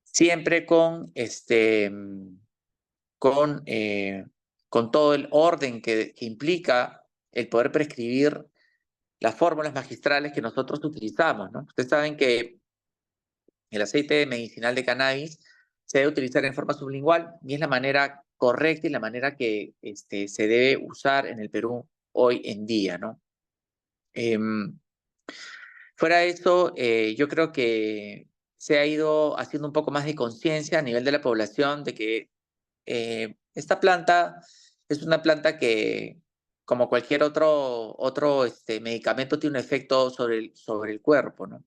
siempre con, eh, con todo el orden que implica el poder prescribir las fórmulas magistrales que nosotros utilizamos, ¿no? Ustedes saben que el aceite medicinal de cannabis se debe utilizar en forma sublingual y es la manera correcta y la manera que se debe usar en el Perú hoy en día, ¿no? Em, Fuera de eso, yo creo que se ha ido haciendo un poco más de conciencia a nivel de la población de que esta planta es una planta que, como cualquier otro medicamento, tiene un efecto sobre el cuerpo, ¿no?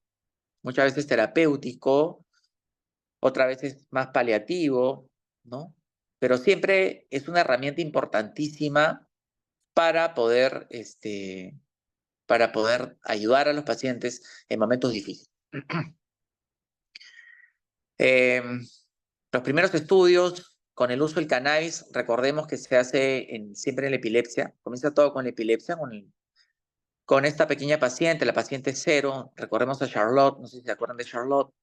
Muchas veces terapéutico, otras veces más paliativo, ¿no? Pero siempre es una herramienta importantísima para poder, para poder ayudar a los pacientes en momentos difíciles. Eh, los primeros estudios con el uso del cannabis, recordemos que se hace siempre en la epilepsia. Comienza todo con la epilepsia, con esta pequeña paciente, la paciente cero. Recordemos a Charlotte, no sé si se acuerdan de Charlotte.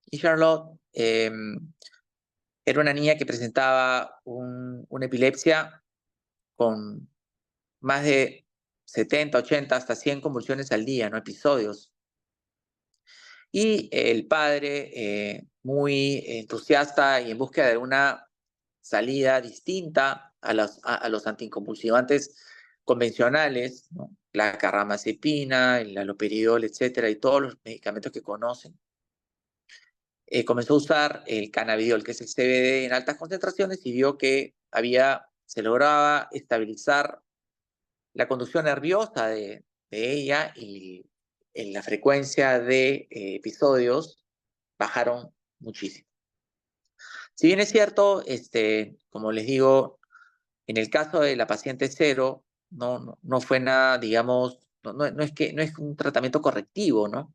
Y Charlotte era una niña que presentaba una epilepsia con más de 70, 80, hasta 100 convulsiones al día, ¿no? Episodios. Y el padre, muy entusiasta y en búsqueda de una salida distinta a los anticonvulsivantes convencionales, ¿no? La carbamazepina, el haloperidol, etcétera, y todos los medicamentos que conocen, comenzó a usar el cannabidiol, que es el CBD en altas concentraciones, y vio que se lograba estabilizar la conducción nerviosa de ella y en la frecuencia de episodios bajaron muchísimo. Si bien es cierto, como les digo, en el caso de la paciente cero, no fue nada, digamos, no es un tratamiento correctivo, ¿no?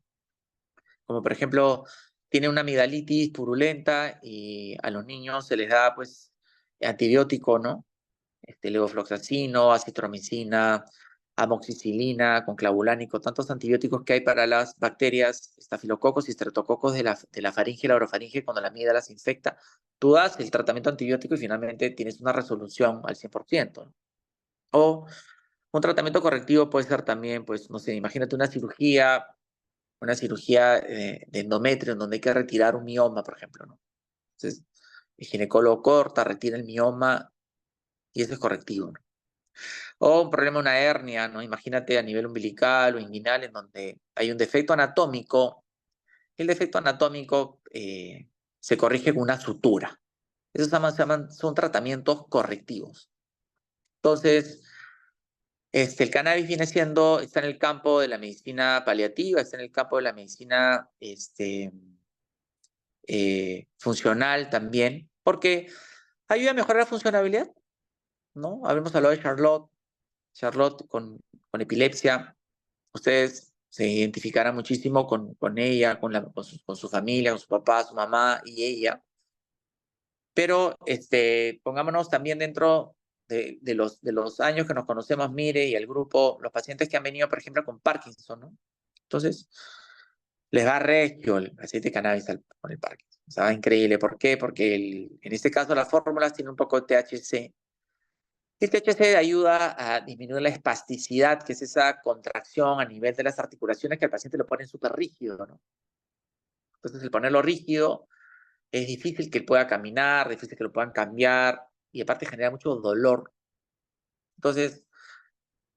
Como por ejemplo, tiene una amigdalitis purulenta y a los niños se les da, pues, antibiótico, ¿no? Levofloxacino, acitromicina, amoxicilina, conclavulánico, tantos antibióticos que hay para las bacterias, estafilococos y estreptococos de la faringe y la orofaringe cuando la amígdala se infecta. Tú das el tratamiento antibiótico y finalmente tienes una resolución al 100%, ¿no? O un tratamiento correctivo puede ser también, pues, no sé, imagínate una cirugía de endometrio en donde hay que retirar un mioma, por ejemplo, ¿no? Entonces, el ginecólogo corta, retira el mioma y eso es correctivo, ¿no? O un problema, una hernia, ¿no? Imagínate a nivel umbilical o inguinal en donde hay un defecto anatómico. El defecto anatómico se corrige con una sutura. Esos son tratamientos correctivos. Entonces, el cannabis está en el campo de la medicina paliativa, está en el campo de la medicina funcional también, porque ayuda a mejorar la funcionalidad, ¿no? Habíamos hablado de Charlotte con epilepsia. Ustedes se identificarán muchísimo con ella, con su familia, con su papá, su mamá y ella. Pero pongámonos también dentro de los años que nos conocemos, Mire, y el grupo, los pacientes que han venido, por ejemplo, con Parkinson, ¿no? Entonces, les va regio el aceite de cannabis con el Parkinson. O sea, va increíble. ¿Por qué? Porque en este caso las fórmulas tienen un poco de THC. El THC ayuda a disminuir la espasticidad, que es esa contracción a nivel de las articulaciones que al paciente lo pone súper rígido, ¿no? Entonces, el ponerlo rígido es difícil que él pueda caminar, difícil que lo puedan cambiar y aparte genera mucho dolor. Entonces,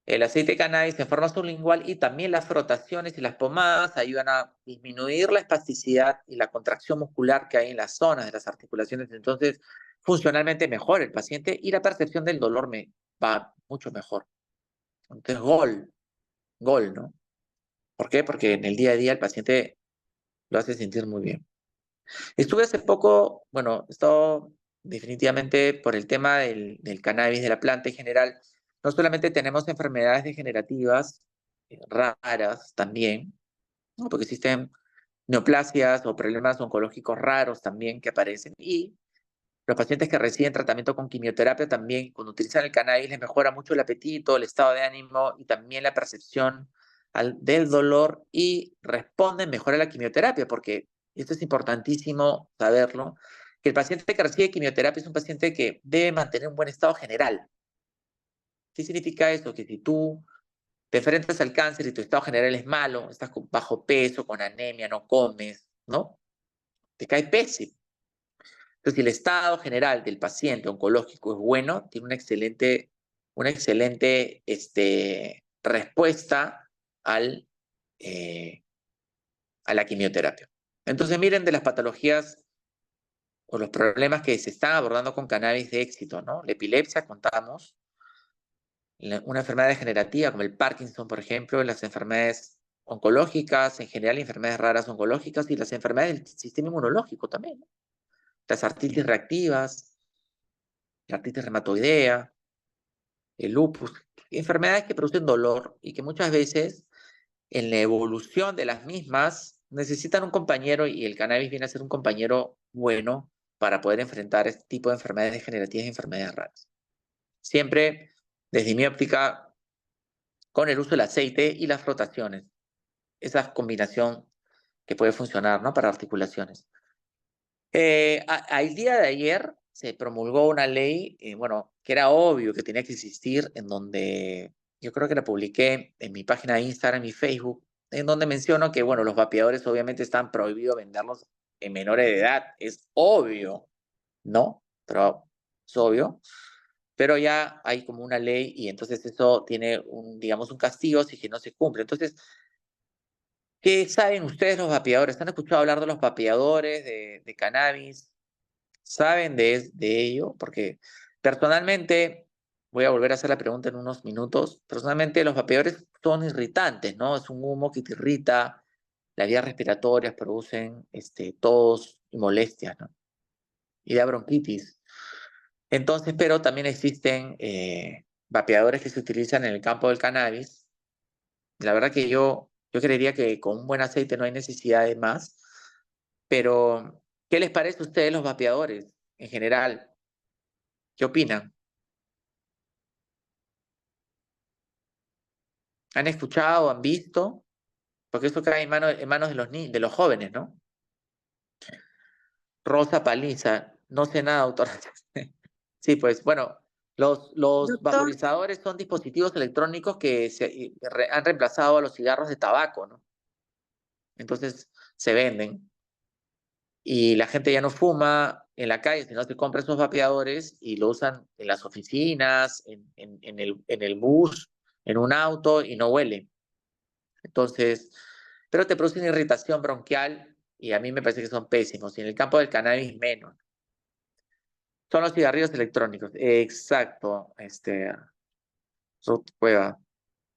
el aceite de cannabis en forma sublingual y también las frotaciones y las pomadas ayudan a disminuir la espasticidad y la contracción muscular que hay en las zonas de las articulaciones. Entonces, funcionalmente mejor el paciente y la percepción del dolor me va mucho mejor. Entonces, gol, ¿no? ¿Por qué? Porque en el día a día el paciente lo hace sentir muy bien. Estuve hace poco, bueno, he estado definitivamente por el tema del cannabis, de la planta en general. No solamente tenemos enfermedades degenerativas raras también, ¿no? Porque existen neoplasias o problemas oncológicos raros también que aparecen. Y los pacientes que reciben tratamiento con quimioterapia también, cuando utilizan el cannabis, les mejora mucho el apetito, el estado de ánimo y también la percepción del dolor y responden mejor a la quimioterapia, porque esto es importantísimo saberlo, que el paciente que recibe quimioterapia es un paciente que debe mantener un buen estado general. ¿Qué significa eso? Que si tú te enfrentas al cáncer y tu estado general es malo, estás con bajo peso, con anemia, no comes, ¿no? Te cae pésimo. Entonces, si el estado general del paciente oncológico es bueno, tiene una excelente respuesta al, eh, a la quimioterapia. Entonces, miren de las patologías o los problemas que se están abordando con cannabis de éxito, ¿no? La epilepsia, contamos, una enfermedad degenerativa como el Parkinson, por ejemplo, las enfermedades oncológicas, en general enfermedades raras oncológicas y las enfermedades del sistema inmunológico también, ¿no? Las artritis reactivas, la artritis reumatoidea, el lupus, enfermedades que producen dolor y que muchas veces en la evolución de las mismas necesitan un compañero y el cannabis viene a ser un compañero bueno para poder enfrentar este tipo de enfermedades degenerativas y enfermedades raras. Siempre, desde mi óptica, con el uso del aceite y las frotaciones. Esa combinación que puede funcionar, ¿no? Para articulaciones. Al día de ayer se promulgó una ley, bueno, que era obvio que tenía que existir, en donde yo creo que la publiqué en mi página de Instagram y Facebook, en donde menciono que, bueno, los vapeadores obviamente están prohibidos venderlos en menores de edad. Es obvio, ¿no? Pero es obvio. Pero ya hay como una ley y entonces eso tiene digamos, un castigo si que no se cumple. Entonces, ¿qué saben ustedes los vapeadores? ¿Han escuchado hablar de los vapeadores de cannabis? ¿Saben de ello? Porque personalmente, voy a volver a hacer la pregunta en unos minutos, personalmente los vapeadores son irritantes, ¿no? Es un humo que te irrita, las vías respiratorias producen tos y molestias, ¿no? Y da bronquitis. Entonces, pero también existen vapeadores que se utilizan en el campo del cannabis. La verdad que yo creería que con un buen aceite no hay necesidad de más, pero ¿qué les parece a ustedes los vapeadores en general? ¿Qué opinan? ¿Han escuchado, han visto? Porque esto cae en manos de los jóvenes, ¿no? Rosa Paliza, no sé nada, doctora. Sí, pues bueno, los Doctor, vaporizadores son dispositivos electrónicos que han reemplazado a los cigarros de tabaco, ¿no? Entonces se venden y la gente ya no fuma en la calle, sino se compra esos vapeadores y lo usan en las oficinas, en el bus, en un auto y no huele. Entonces, pero te producen irritación bronquial y a mí me parece que son pésimos. Y en el campo del cannabis menos. Son los cigarrillos electrónicos. Exacto, Ruth Cueva.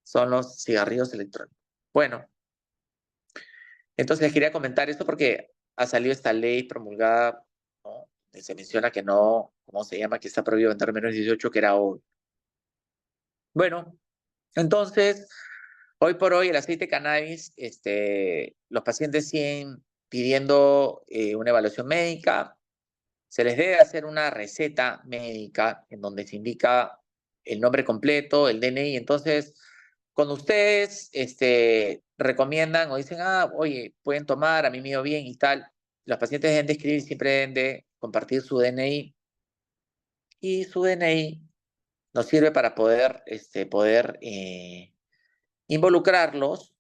Son los cigarrillos electrónicos. Bueno, entonces les quería comentar esto porque ha salido esta ley promulgada, ¿no? Y se menciona que no, ¿cómo se llama? Que está prohibido vender menos de 18, que era hoy. Bueno, entonces, hoy por hoy el aceite de cannabis, los pacientes siguen pidiendo una evaluación médica, se les debe hacer una receta médica en donde se indica el nombre completo, el DNI. Entonces, cuando ustedes recomiendan o dicen, oye, pueden tomar, a mí me dio bien y tal, los pacientes deben de escribir, siempre deben de compartir su DNI y su DNI nos sirve para poder involucrarlos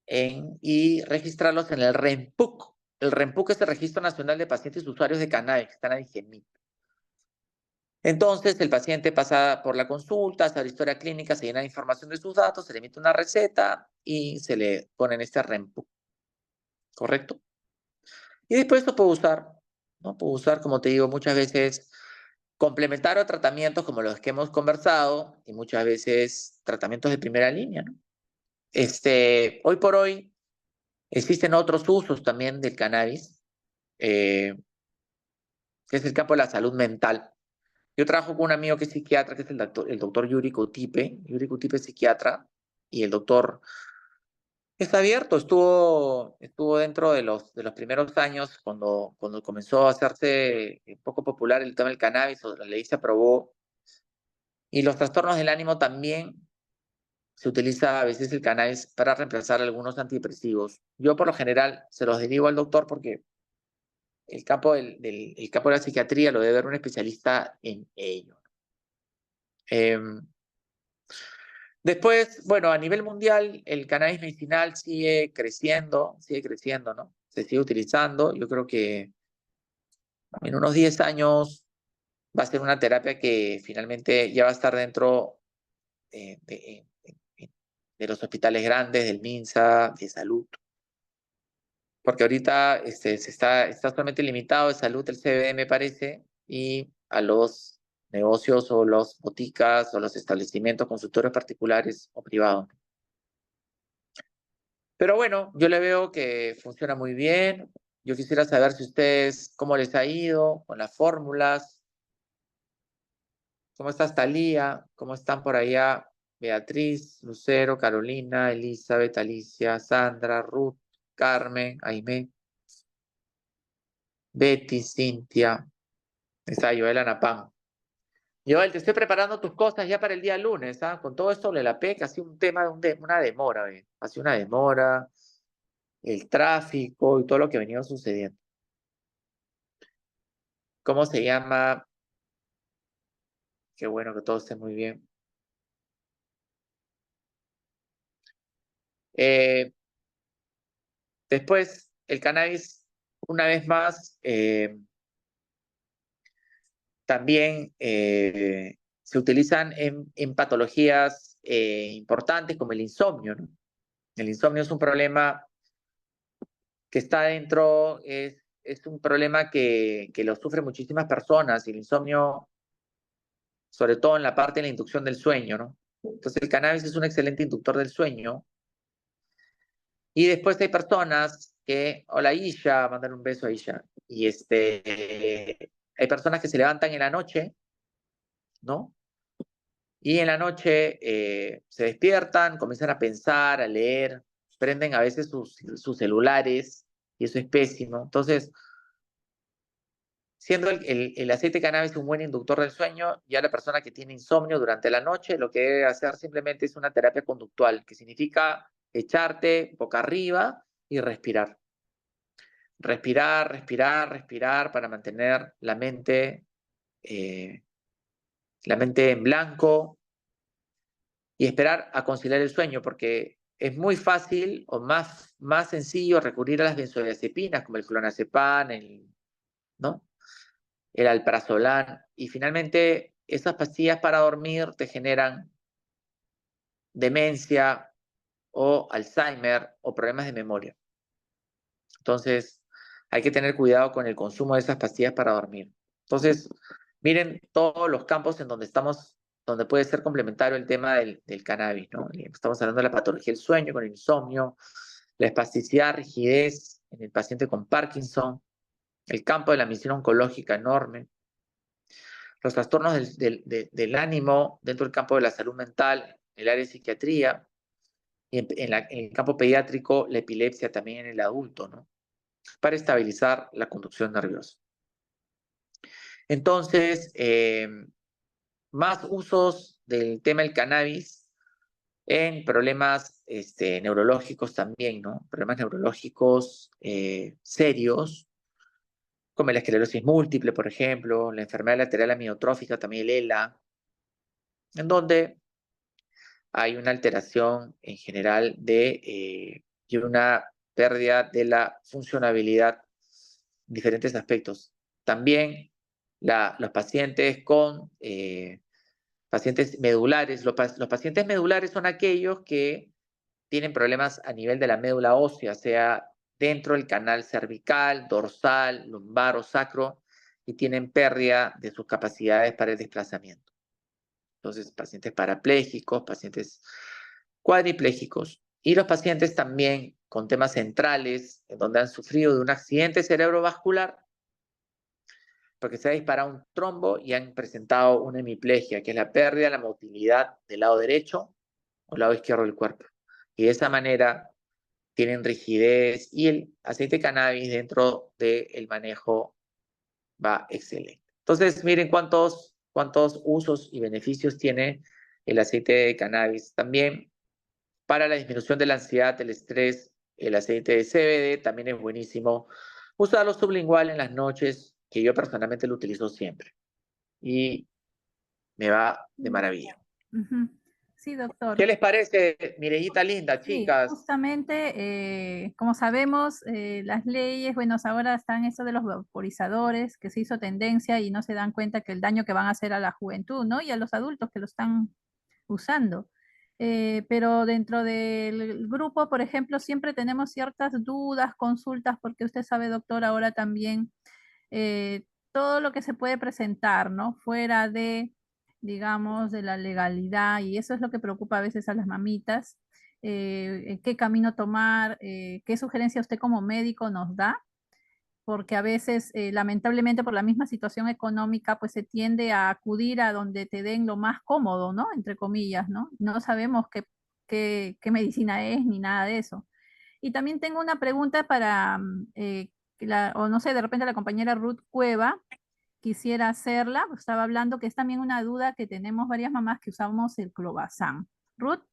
y registrarlos en el REMPUC. El REMPUC es el Registro Nacional de Pacientes y Usuarios de Cannabis, que están en IGEMIT. Entonces, el paciente pasa por la consulta, hace la historia clínica, se llena de información de sus datos, se le emite una receta y se le pone en este REMPUC, ¿correcto? Y después lo puedo usar, ¿no? Puedo usar, como te digo, muchas veces complementar a tratamientos como los que hemos conversado y muchas veces tratamientos de primera línea, ¿no? Hoy por hoy existen otros usos también del cannabis, eh, que es el campo de la salud mental. Yo trabajo con un amigo que es psiquiatra, que es el doctor Yuri Kutipe. Yuri Kutipe es psiquiatra y el doctor está abierto. Estuvo dentro de los primeros años cuando comenzó a hacerse un poco popular el tema del cannabis, o la ley se aprobó. Y los trastornos del ánimo también se utiliza a veces el cannabis para reemplazar algunos antidepresivos. Yo por lo general se los derivo al doctor porque el campo de la psiquiatría lo debe ver un especialista en ello. Em, Después, bueno, a nivel mundial, el cannabis medicinal sigue creciendo, ¿no? Se sigue utilizando. Yo creo que en unos 10 años va a ser una terapia que finalmente ya va a estar dentro de los hospitales grandes, del MINSA, de salud. Porque ahorita está solamente limitado de salud el CBD, me parece, y a los negocios o los boticas o los establecimientos, consultorios particulares o privados. Pero bueno, yo le veo que funciona muy bien. Yo quisiera saber si ustedes, cómo les ha ido con las fórmulas, cómo está Talía, cómo están por allá Beatriz, Lucero, Carolina, Elizabeth, Alicia, Sandra, Ruth, Carmen, Aimé, Betty, Cintia, está Joel Anapán. Joel, te estoy preparando tus cosas ya para el día lunes, ¿ah? Con todo esto de la PEC, ha sido un tema de una demora, ¿eh? Ha sido una demora, el tráfico y todo lo que ha venido sucediendo. ¿Cómo se llama? Qué bueno que todo esté muy bien. Eh, Después, el cannabis, una vez más, también se utilizan en patologías importantes como el insomnio, ¿no? El insomnio es un problema que está dentro, es un problema que lo sufren muchísimas personas, y el insomnio, sobre todo en la parte de la inducción del sueño, ¿no? Entonces, el cannabis es un excelente inductor del sueño. Y después hay personas que, hola Isha, mandar un beso a Isha. Y hay personas que se levantan en la noche, ¿no? Y en la noche se despiertan, comienzan a pensar, a leer, prenden a veces sus celulares, y eso es pésimo. Entonces, siendo el aceite de cannabis un buen inductor del sueño, ya la persona que tiene insomnio durante la noche lo que debe hacer simplemente es una terapia conductual, que significa echarte boca arriba y respirar. Respirar, respirar, respirar para mantener eh, la mente en blanco y esperar a conciliar el sueño, porque es muy fácil o más sencillo recurrir a las benzodiazepinas como el clonazepam, ¿no? El alprazolam, y finalmente esas pastillas para dormir te generan demencia o Alzheimer o problemas de memoria. Entonces, hay que tener cuidado con el consumo de esas pastillas para dormir. Entonces, miren todos los campos en donde estamos, donde puede ser complementario el tema del cannabis, ¿no? Estamos hablando de la patología del sueño con el insomnio, la espasticidad, rigidez en el paciente con Parkinson, el campo de la misión oncológica enorme, los trastornos del ánimo dentro del campo de la salud mental, el área de psiquiatría, y en el campo pediátrico, la epilepsia también en el adulto, ¿no? Para estabilizar la conducción nerviosa. Entonces, más usos del tema del cannabis en problemas neurológicos también, ¿no? Problemas neurológicos serios, como la esclerosis múltiple, por ejemplo, la enfermedad lateral amiotrófica, también el ELA, en donde hay una alteración en general y una pérdida de la funcionabilidad en diferentes aspectos. También los pacientes con pacientes medulares, los pacientes medulares son aquellos que tienen problemas a nivel de la médula ósea, sea dentro del canal cervical, dorsal, lumbar o sacro, y tienen pérdida de sus capacidades para el desplazamiento. Entonces, pacientes parapléjicos, pacientes cuadriplégicos, y los pacientes también con temas centrales, en donde han sufrido de un accidente cerebrovascular, porque se ha disparado un trombo y han presentado una hemiplegia, que es la pérdida de la motilidad del lado derecho o lado izquierdo del cuerpo. Y de esa manera tienen rigidez, y el aceite de cannabis dentro del manejo va excelente. Entonces, miren cuántos usos y beneficios tiene el aceite de cannabis. También Para la disminución de la ansiedad, el estrés, el aceite de CBD también es buenísimo. Usarlo sublingual en las noches, que yo personalmente lo utilizo siempre. Y me va de maravilla. Ujú. Sí, ¿Qué doctor. les parece, Mireillita linda, Sí, chicas? justamente, como sabemos, las leyes, bueno, ahora están esto de los vaporizadores, que se hizo tendencia y no se dan cuenta que el daño que van a hacer a la juventud, ¿no? Y a los adultos que lo están usando. Pero dentro del grupo, por ejemplo, siempre tenemos ciertas dudas, consultas, porque usted sabe, doctor, ahora también todo lo que se puede presentar, ¿no? Fuera de, digamos, de la legalidad, y eso es lo que preocupa a veces a las mamitas, qué camino tomar, qué sugerencia usted como médico nos da, porque a veces, lamentablemente, por la misma situación económica, pues se tiende a acudir a donde te den lo más cómodo, ¿no? Entre comillas, ¿no? No sabemos qué medicina es ni nada de eso. Y también tengo una pregunta para, o no sé, de repente la compañera Ruth Cueva quisiera hacerla, pues estaba hablando que es también una duda que tenemos varias mamás que usamos el clobazam. Ruth,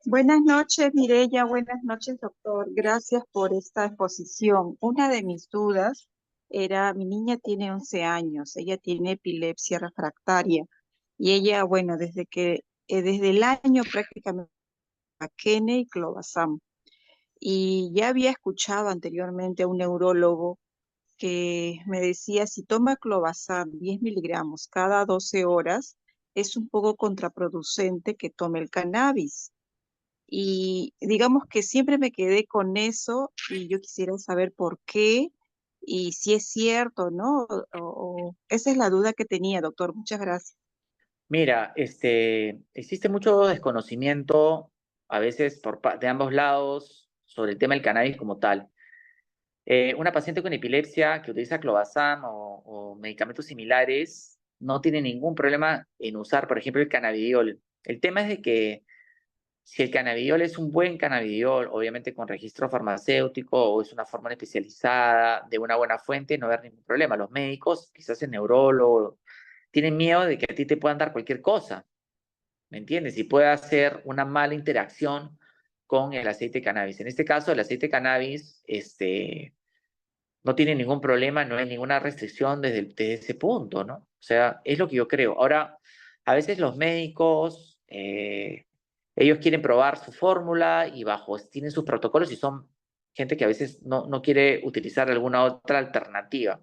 Buenas noches, Mireya. Buenas noches, doctor. Gracias por esta exposición. Una de mis dudas era, mi niña tiene 11 años, ella tiene epilepsia refractaria y ella, bueno, desde el año prácticamente Kene y clobazam. Y ya había escuchado anteriormente a un neurólogo que me decía, si toma clobazam 10 miligramos cada 12 horas, es un poco contraproducente que tome el cannabis. Y digamos que siempre me quedé con eso y yo quisiera saber por qué y si es cierto, ¿no? Esa es la duda que tenía, doctor. Muchas gracias. Mira, existe mucho desconocimiento, a veces de ambos lados, sobre el tema del cannabis como tal. Una paciente con epilepsia que utiliza clobazam o medicamentos similares no tiene ningún problema en usar, por ejemplo, el cannabidiol. El tema es de que si el cannabidiol es un buen cannabidiol, obviamente con registro farmacéutico o es una forma especializada de una buena fuente, no va a haber ningún problema. Los médicos, quizás el neurólogo, tienen miedo de que a ti te puedan dar cualquier cosa, ¿me entiendes? Y puede hacer una mala interacción con el aceite de cannabis. En este caso, el aceite de cannabis, no tiene ningún problema, no hay ninguna restricción desde ese punto, ¿no? O sea, es lo que yo creo. Ahora, a veces los médicos, ellos quieren probar su fórmula y tienen sus protocolos y son gente que a veces no quiere utilizar alguna otra alternativa.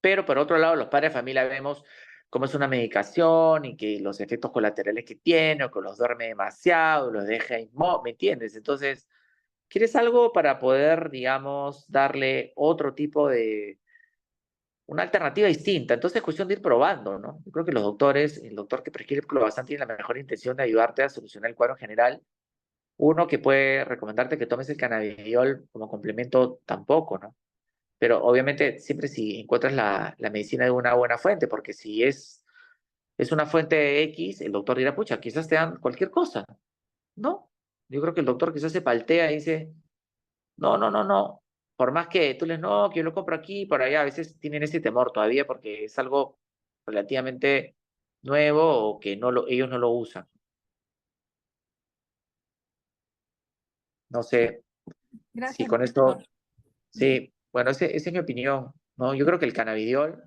Pero por otro lado, los padres de familia vemos cómo es una medicación y que los efectos colaterales que tiene, o que los duerme demasiado, los deja inmóviles, ¿me entiendes? Entonces, ¿quieres algo para poder, digamos, darle otro tipo una alternativa distinta? Entonces es cuestión de ir probando, ¿no? Yo creo que los doctores, el doctor que prescribe clobazam tiene la mejor intención de ayudarte a solucionar el cuadro general. Uno que puede recomendarte que tomes el cannabidiol como complemento tampoco, ¿no? Pero obviamente siempre si encuentras la medicina de una buena fuente, porque si es una fuente X, el doctor dirá, pucha, quizás te dan cualquier cosa, ¿no? Yo creo que el doctor quizás se paltea y dice, no, no, no, no. Por más que tú les, no, que yo lo compro aquí, por allá, a veces tienen ese temor todavía porque es algo relativamente nuevo o que ellos no lo usan. No sé si gracias, con doctor. esto, sí, bueno, esa es mi opinión, ¿no? Yo creo que el cannabidiol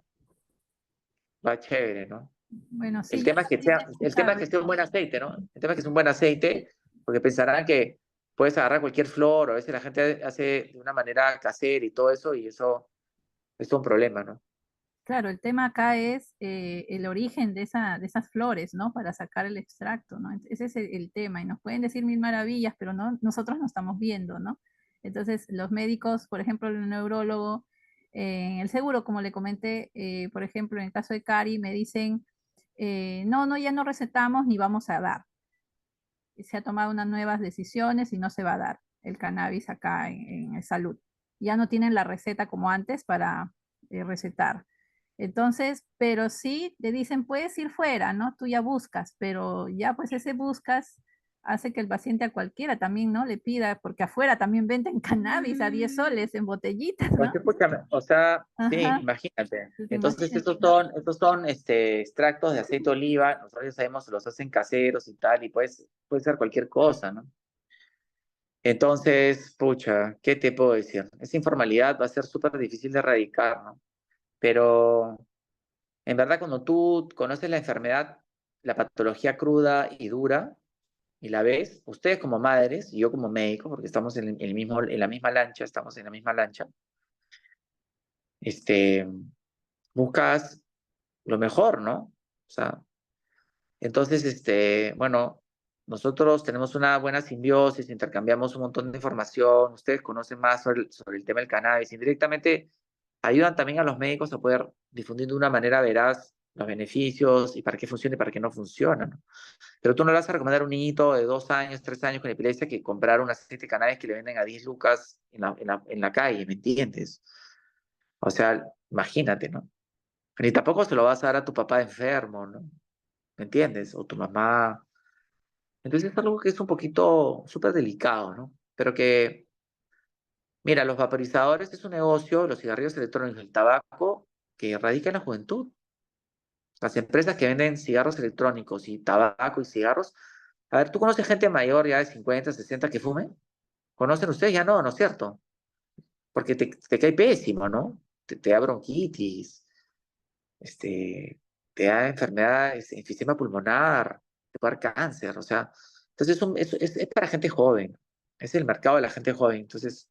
va chévere, ¿no? Bueno, El sí, yo tema es que también he el tema es escuchado que esté un eso. buen aceite, ¿no? El tema es que es un buen aceite, porque pensarán que puedes agarrar cualquier flor, o a veces la gente hace de una manera casera y todo eso, y eso es un problema, ¿no? Claro, el tema acá es el origen de esas flores, ¿no? Para sacar el extracto, ¿no? Ese es el tema, y nos pueden decir mil maravillas, pero no, nosotros no estamos viendo, ¿no? Entonces, los médicos, por ejemplo, el neurólogo, en el seguro, como le comenté, por ejemplo, en el caso de Cari, me dicen, no, no, ya no recetamos ni vamos a dar. Se ha tomado unas nuevas decisiones y no se va a dar el cannabis acá en salud. Ya no tienen la receta como antes para recetar. Entonces, pero sí te dicen, puedes ir fuera, ¿no? Tú ya buscas, pero ya pues ese buscas hace que el paciente a cualquiera también, ¿no? Le pida, porque afuera también venden cannabis a 10 soles en botellitas, Pues, ¿no? escúchame, o sea, sí, Ajá, imagínate. pues Entonces, imagínate. estos son extractos de aceite de oliva, nosotros ya sabemos, los hacen caseros y tal, y pues, puede ser cualquier cosa, ¿no? Entonces, pucha, ¿qué te puedo decir? Esa informalidad va a ser súper difícil de erradicar, ¿no? Pero en verdad, cuando tú conoces la enfermedad, la patología cruda y dura, y la ves, ustedes como madres y yo como médico, porque estamos en la misma lancha, estamos en la misma lancha, este, buscas lo mejor, ¿no? O sea, entonces, bueno, nosotros tenemos una buena simbiosis, intercambiamos un montón de información, ustedes conocen más sobre el tema del cannabis, indirectamente ayudan también a los médicos a poder difundir de una manera veraz los beneficios y para qué funciona y para qué no funciona, ¿no? Pero tú no le vas a recomendar a un niñito de 2 años, 3 años con epilepsia que comprar un aceite de cannabis que le venden a 10 lucas en la calle, ¿me entiendes? O sea, imagínate, ¿no? Ni tampoco se lo vas a dar a tu papá enfermo, ¿no? ¿Me entiendes? O tu mamá. Entonces es algo que es un poquito súper delicado, ¿no? Pero que, mira, los vaporizadores es un negocio, los cigarrillos electrónicos, el tabaco, que radica en la juventud. Las empresas que venden cigarros electrónicos y tabaco y cigarros. A ver, ¿tú conoces gente mayor ya de 50, 60 que fume? ¿Conocen ustedes? Ya no, ¿no es cierto? Porque te cae pésimo, ¿no? Te da bronquitis, este, te da enfermedades, enfisema pulmonar, te puede dar cáncer, o sea, entonces es para gente joven, es el mercado de la gente joven, entonces